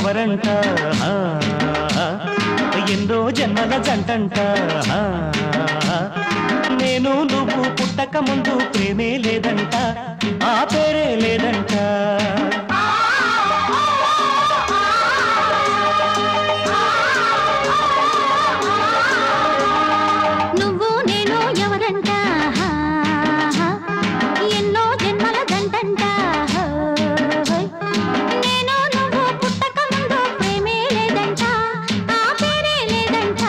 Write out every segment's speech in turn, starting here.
ఎవరంట ఎన్నో జన్మల జంటంట నేను నువ్వు పుట్టక ముందు ప్రేమే లేదంట ఆ పేరే లేదంట నువ్వు నేను ఎవరంట ఎన్నో జన్మల జంటంట నేను నువ్వు పుట్టక ముందు ప్రేమే లేదంట ఆ పేరే లేదంట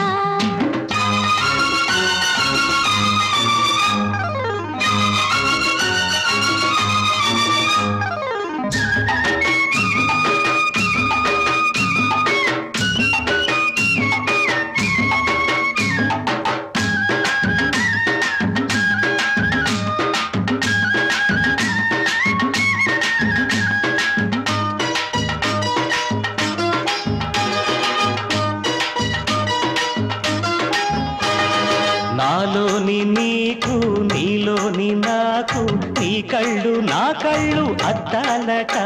నాలోని నీకు నీలోని నాకు నీ కళ్ళు నా కళ్ళు అద్దాలట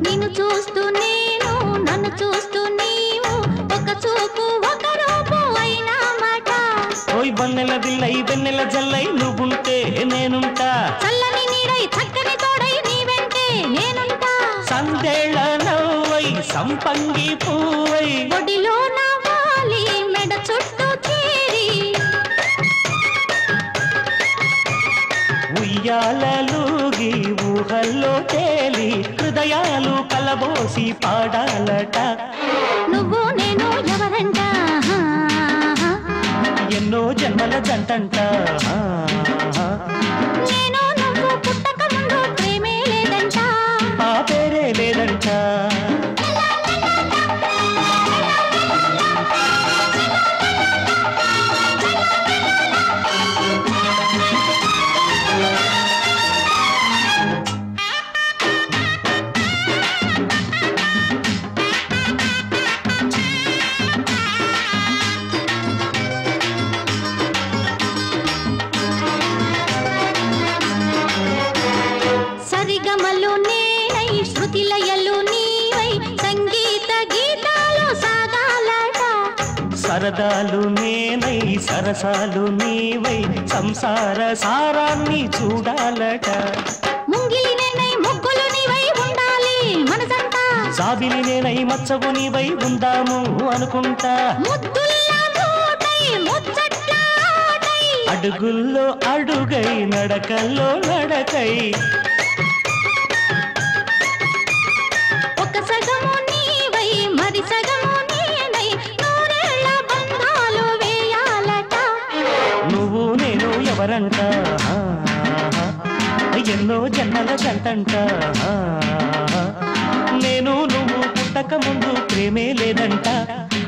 నిన్ను చూస్తూ నేను నన్ను చూస్తూ నీవు ఒక చూపు ఒక రూపు అయినా మాట ఓయ్ బన్నెల బిల్లై వెన్నెల జల్లై నువ్వుంటే నేనుంటా చల్లని నీడై చక్కని తోడై నీ వెంటే నేనుంటా సందేళ నవ్వై సంపంగి పూవై ఒడిలో నా వాలి మెడ చుట్టూ చేరి ఉయ్యాలూగి ఊహల్లో తేలి హృదయాలు కలబోసి పాడాలట నువ్వు నేను ఎవరంట ఎన్నో జన్మల జంటంట నేను నువ్వు పుట్టక ముందు ప్రేమే లేదంట ఆ పేరే లేదంట సరిగమలు నేనై శృతిలయలు నీవై సంగీత గీతాలు సాగాలట సరదాలు నేనై సరసాలు నీవై సంసార సారాన్ని చూడాలట ముంగిలి నేనై ముగ్గులు నీవై ఉండాలి మనసంతా సాబిలి నేనై మచ్చవు నీవై ఉందాము అనుకుంటా ముద్దుల్లా మూటై ముచ్చట్లా ఆటై అడుగుల్లో అడుగై నడకల్లో నడకై ఒక సగము నీవై మరి సగము నేనై నూరేళ్ల బంధాలు వేయాలట నువ్వు నేను ఎవరంట ఎన్నో జన్మల జంటంట నేను నువ్వు పుట్టక ముందు ప్రేమే లేదంట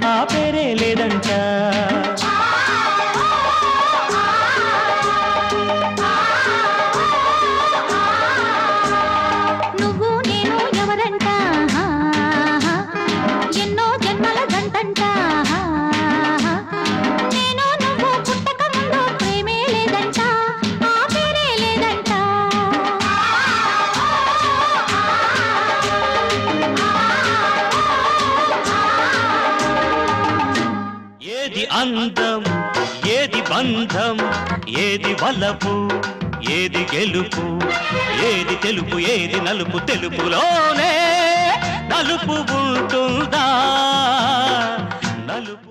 ఆ పేరే లేదంట నువ్వు నేను ఎవరంట ఎన్నో జన్మల జంటంట నేను నువ్వు పుట్టక ముందు ప్రేమే లేదంట ఆ పేరే లేదంట ఏది అందం ఏది బంధం ఏది వలపు ఏది గెలుపు ఏది తెలుపు ఏది నలుపు తెలుపులోనే నలుపు ఉంటుందా నలుపు